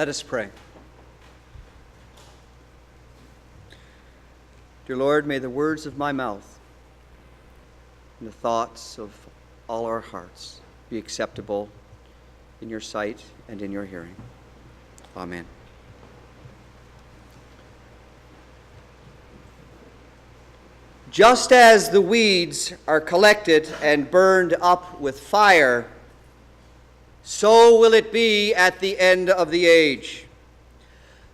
Let us pray. Dear Lord, may the words of my mouth and the thoughts of all our hearts be acceptable in your sight and in your hearing. Amen. Just as the weeds are collected and burned up with fire, so will it be at the end of the age.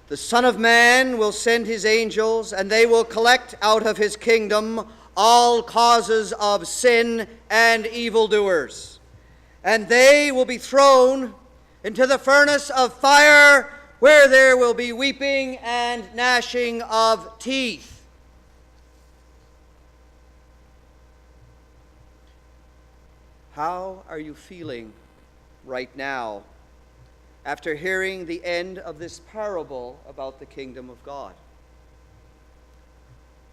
The Son of Man will send his angels, and they will collect out of his kingdom all causes of sin and evildoers. And they will be thrown into the furnace of fire, where there will be weeping and gnashing of teeth. How are you feeling right now after hearing the end of this parable about the kingdom of God?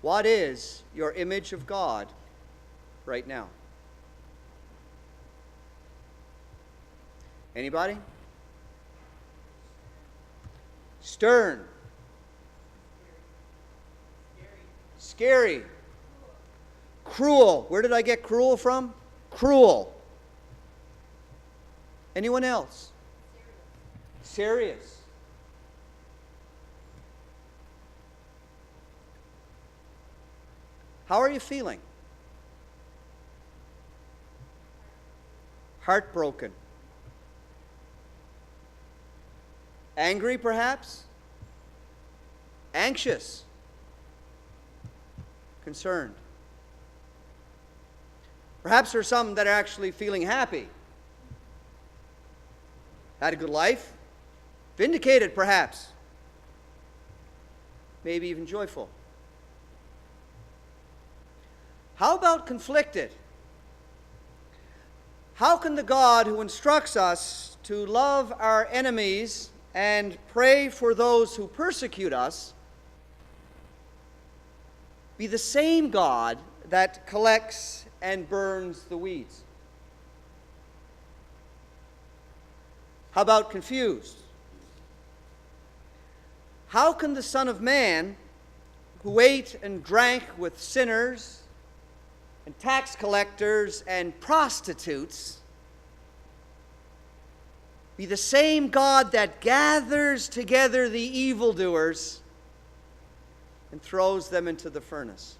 What is your image of God right now? Anybody? Stern. Scary. Cruel. Where did I get cruel from? Cruel. Anyone else? Serious. How are you feeling? Heartbroken. Angry, perhaps? Anxious. Concerned. Perhaps there's some that are actually feeling happy. Had a good life. Vindicated, perhaps. Maybe even joyful. How about conflicted? How can the God who instructs us to love our enemies and pray for those who persecute us be the same God that collects and burns the weeds? How about confused? How can the Son of Man, who ate and drank with sinners and tax collectors and prostitutes, be the same God that gathers together the evildoers and throws them into the furnace?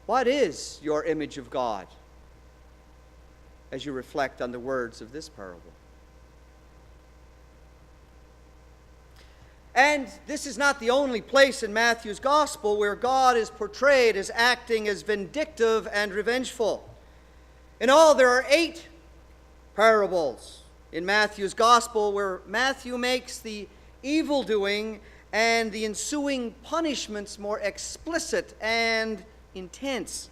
What is your image of God as you reflect on the words of this parable? And this is not the only place in Matthew's gospel where God is portrayed as acting as vindictive and revengeful. In all, there are 8 parables in Matthew's gospel where Matthew makes the evildoing and the ensuing punishments more explicit and intense.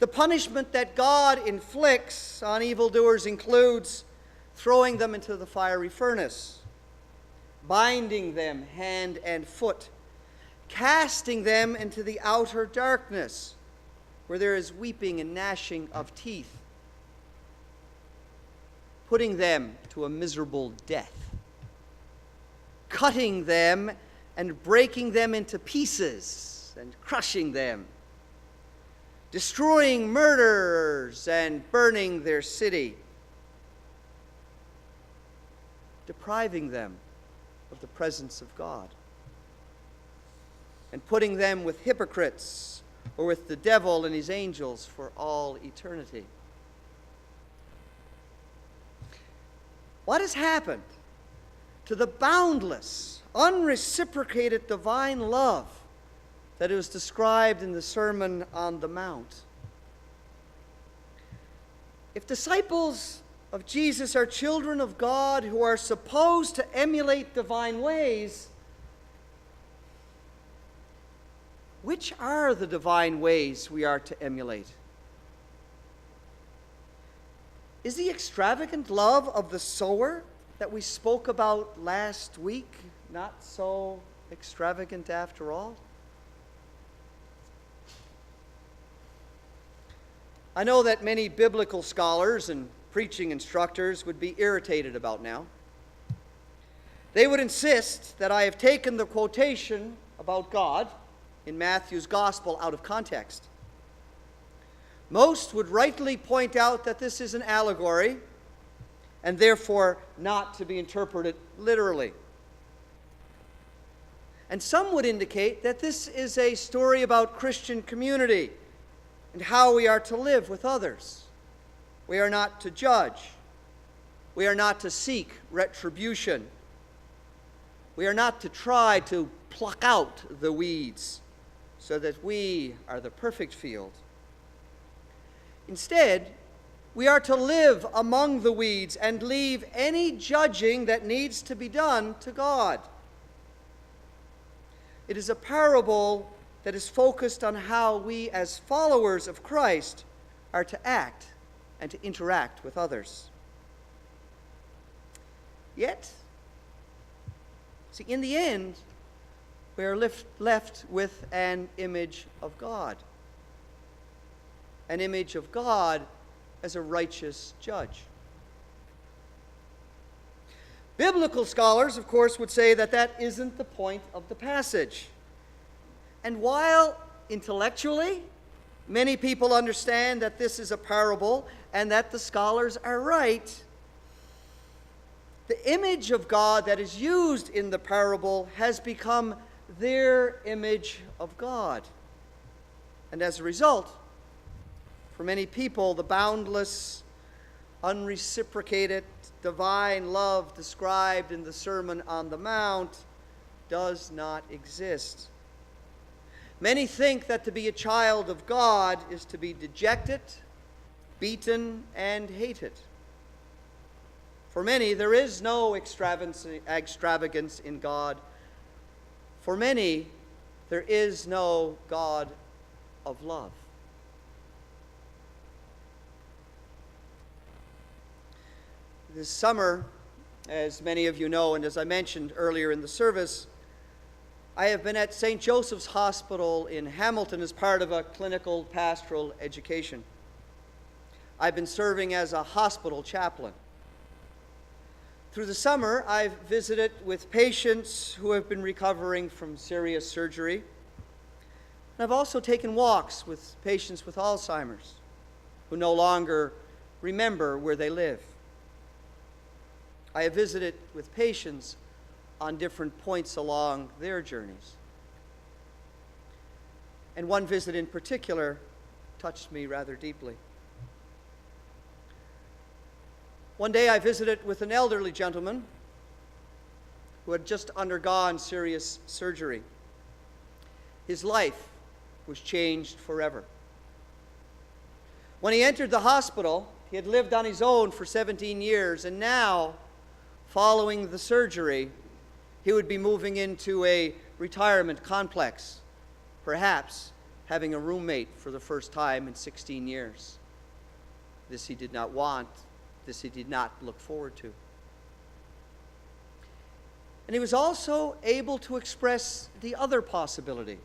The punishment that God inflicts on evildoers includes throwing them into the fiery furnace, binding them hand and foot, casting them into the outer darkness, where there is weeping and gnashing of teeth, putting them to a miserable death, cutting them and breaking them into pieces and crushing them, destroying murderers and burning their city, depriving them of the presence of God, and putting them with hypocrites or with the devil and his angels for all eternity. What has happened to the boundless, unreciprocated divine love that is described in the Sermon on the Mount? If disciples of Jesus are children of God who are supposed to emulate divine ways, which are the divine ways we are to emulate? Is the extravagant love of the sower that we spoke about last week not so extravagant after all? I know that many biblical scholars and preaching instructors would be irritated about now. They would insist that I have taken the quotation about God in Matthew's Gospel out of context. Most would rightly point out that this is an allegory and therefore not to be interpreted literally. And some would indicate that this is a story about Christian community and how we are to live with others. We are not to judge. We are not to seek retribution. We are not to try to pluck out the weeds so that we are the perfect field. Instead, we are to live among the weeds and leave any judging that needs to be done to God. It is a parable that is focused on how we as followers of Christ are to act and to interact with others. Yet, see, in the end, we are left with an image of God. An image of God as a righteous judge. Biblical scholars, of course, would say that that isn't the point of the passage. And while intellectually many people understand that this is a parable and that the scholars are right, the image of God that is used in the parable has become their image of God. And as a result, for many people, the boundless, unreciprocated, divine love described in the Sermon on the Mount does not exist. Many think that to be a child of God is to be dejected, beaten, and hated. For many, there is no extravagance in God. For many, there is no God of love. This summer, as many of you know, and as I mentioned earlier in the service, I have been at St. Joseph's Hospital in Hamilton as part of a clinical pastoral education. I've been serving as a hospital chaplain. Through the summer, I've visited with patients who have been recovering from serious surgery. And I've also taken walks with patients with Alzheimer's who no longer remember where they live. I have visited with patients on different points along their journeys. And one visit in particular touched me rather deeply. One day I visited with an elderly gentleman who had just undergone serious surgery. His life was changed forever. When he entered the hospital, he had lived on his own for 17 years, and now, following the surgery, he would be moving into a retirement complex, perhaps having a roommate for the first time in 16 years. This he did not want. This he did not look forward to. And he was also able to express the other possibility,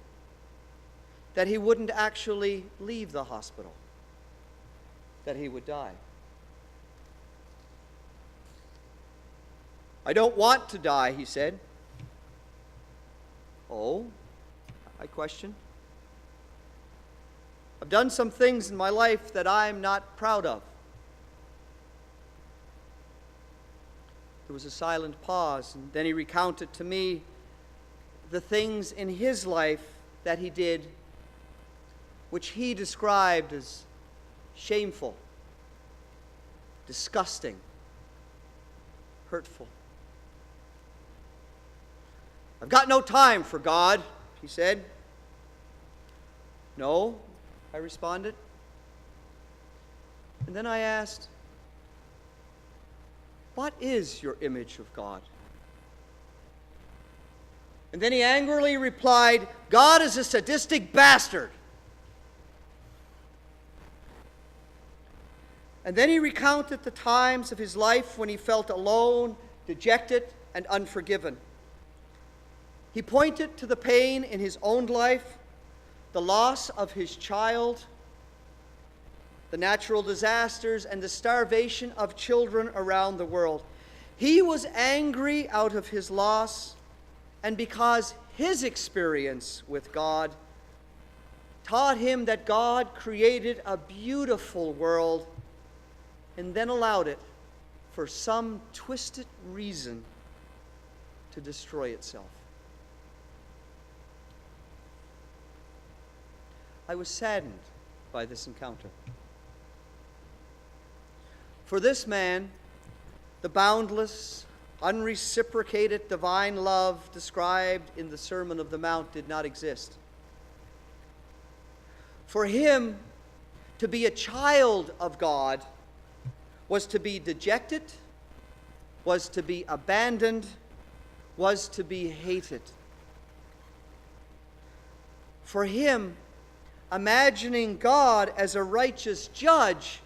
that he wouldn't actually leave the hospital, that he would die. "I don't want to die," he said. "Oh?" I questioned. "I've done some things in my life that I'm not proud of." There was a silent pause, and then he recounted to me the things in his life that he did, which he described as shameful, disgusting, hurtful. "I've got no time for God," he said. "No," I responded. And then I asked, "What is your image of God?" And then he angrily replied, "God is a sadistic bastard." And then he recounted the times of his life when he felt alone, dejected, and unforgiven. He pointed to the pain in his own life, the loss of his child, the natural disasters, and the starvation of children around the world. He was angry out of his loss, and because his experience with God taught him that God created a beautiful world and then allowed it, for some twisted reason, to destroy itself. I was saddened by this encounter. For this man, the boundless, unreciprocated divine love described in the Sermon on the Mount did not exist. For him, to be a child of God was to be dejected, was to be abandoned, was to be hated. For him, imagining God as a righteous judge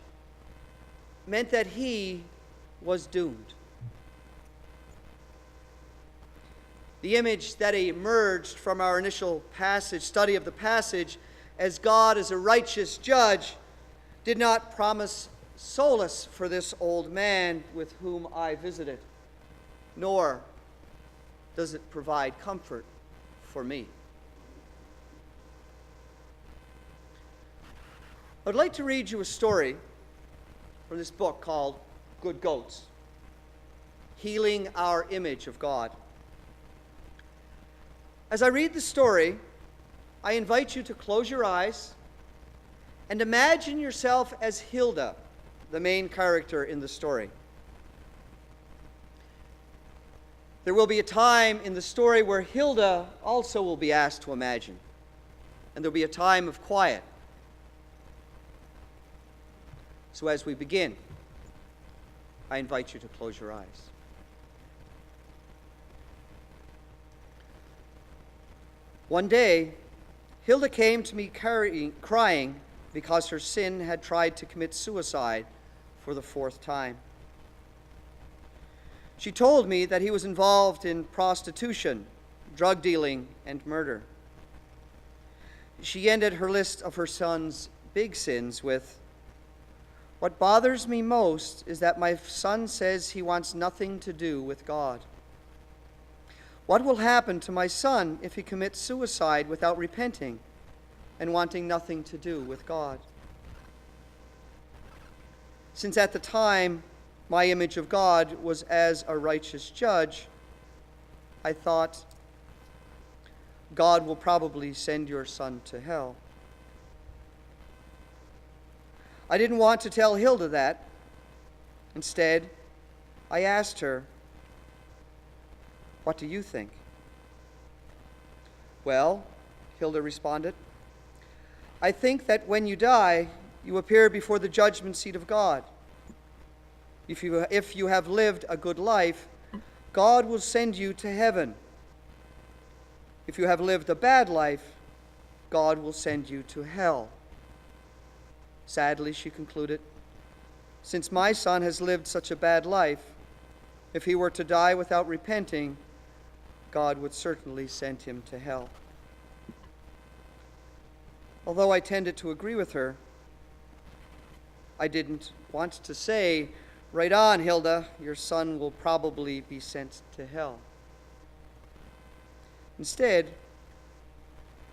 meant that he was doomed. The image that emerged from our initial study of the passage, as God as a righteous judge, did not promise solace for this old man with whom I visited, nor does it provide comfort for me. I'd like to read you a story from this book called Good Goats, Healing Our Image of God. As I read the story, I invite you to close your eyes and imagine yourself as Hilda, the main character in the story. There will be a time in the story where Hilda also will be asked to imagine, and there will be a time of quiet. So as we begin, I invite you to close your eyes. One day, Hilda came to me crying because her sin had tried to commit suicide for the 4th time. She told me that he was involved in prostitution, drug dealing, and murder. She ended her list of her son's big sins with, "What bothers me most is that my son says he wants nothing to do with God. What will happen to my son if he commits suicide without repenting and wanting nothing to do with God?" Since at the time my image of God was as a righteous judge, I thought, God will probably send your son to hell. I didn't want to tell Hilda that. Instead, I asked her, "What do you think?" "Well," Hilda responded, "I think that when you die, you appear before the judgment seat of God. If you have lived a good life, God will send you to heaven. If you have lived a bad life, God will send you to hell." Sadly, she concluded, since my son has lived such a bad life, if he were to die without repenting, God would certainly send him to hell. Although I tended to agree with her, I didn't want to say, "Right on, Hilda, your son will probably be sent to hell." Instead,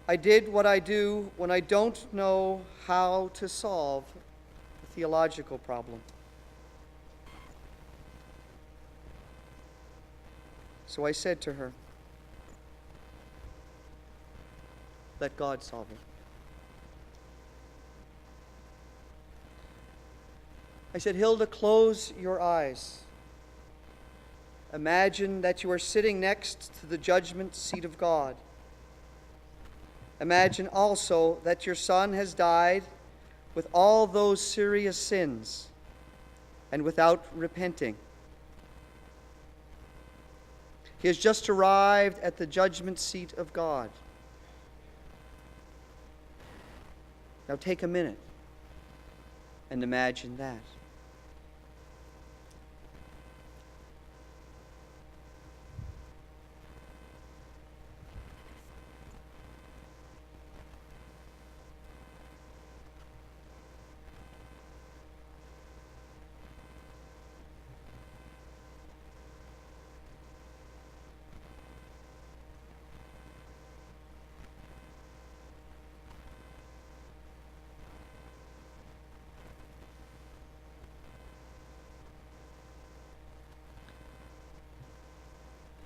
I did what I do when I don't know how to solve a theological problem. So I said to her, "Let God solve it." I said, "Hilda, close your eyes. Imagine that you are sitting next to the judgment seat of God. Imagine also that your son has died with all those serious sins and without repenting. He has just arrived at the judgment seat of God. Now take a minute and imagine that."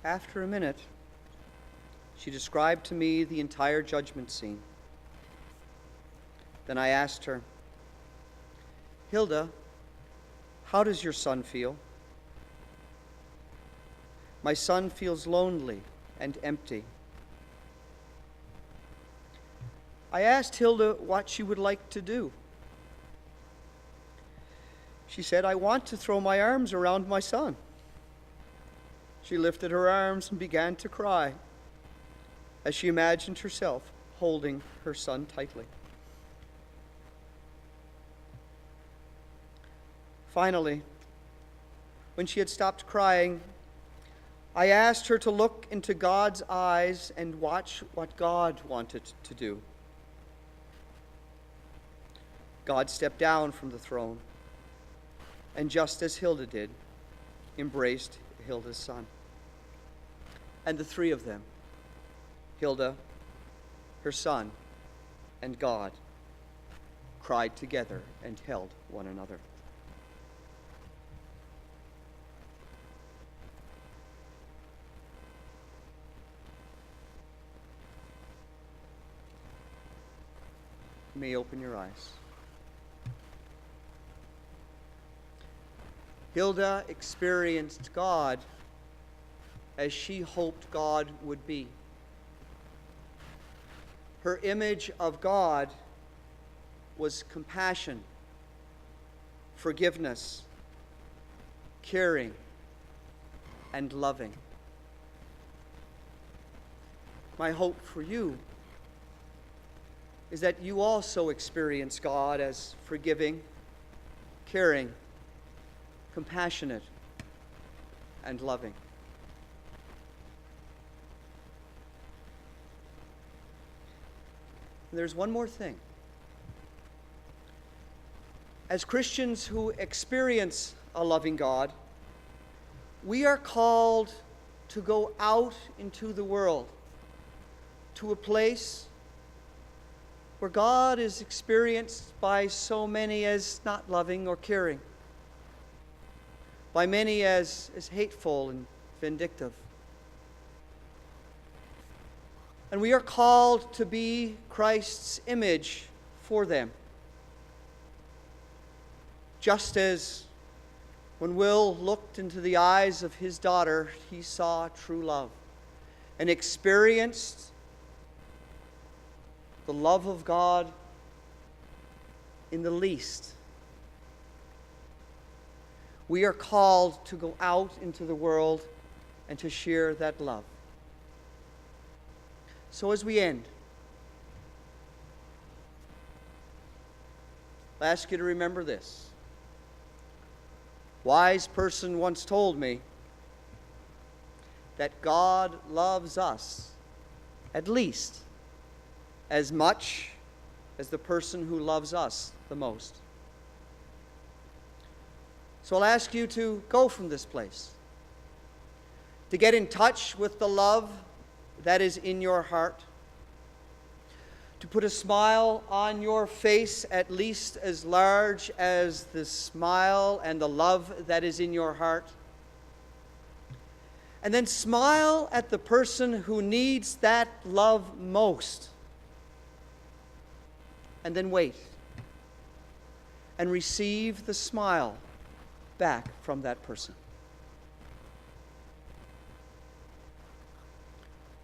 after a minute, she described to me the entire judgment scene. Then I asked her, "Hilda, how does your son feel?" "My son feels lonely and empty." I asked Hilda what she would like to do. She said, "I want to throw my arms around my son." She lifted her arms and began to cry as she imagined herself holding her son tightly. Finally, when she had stopped crying, I asked her to look into God's eyes and watch what God wanted to do. God stepped down from the throne, and just as Hilda did, embraced Hilda's son. And the three of them, Hilda, her son, and God, cried together and held one another. You may open your eyes. Hilda experienced God as she hoped God would be. Her image of God was compassion, forgiveness, caring, and loving. My hope for you is that you also experience God as forgiving, caring, compassionate, and loving. There's one more thing. As Christians who experience a loving God, we are called to go out into the world, to a place where God is experienced by so many as not loving or caring, by many as hateful and vindictive. And we are called to be Christ's image for them. Just as when Will looked into the eyes of his daughter, he saw true love and experienced the love of God in the least. We are called to go out into the world and to share that love. So as we end, I'll ask you to remember this. Wise person once told me that God loves us at least as much as the person who loves us the most. So I'll ask you to go from this place, to get in touch with the love that is in your heart, to put a smile on your face at least as large as the smile and the love that is in your heart. And then smile at the person who needs that love most. And then wait and receive the smile back from that person.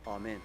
Amen.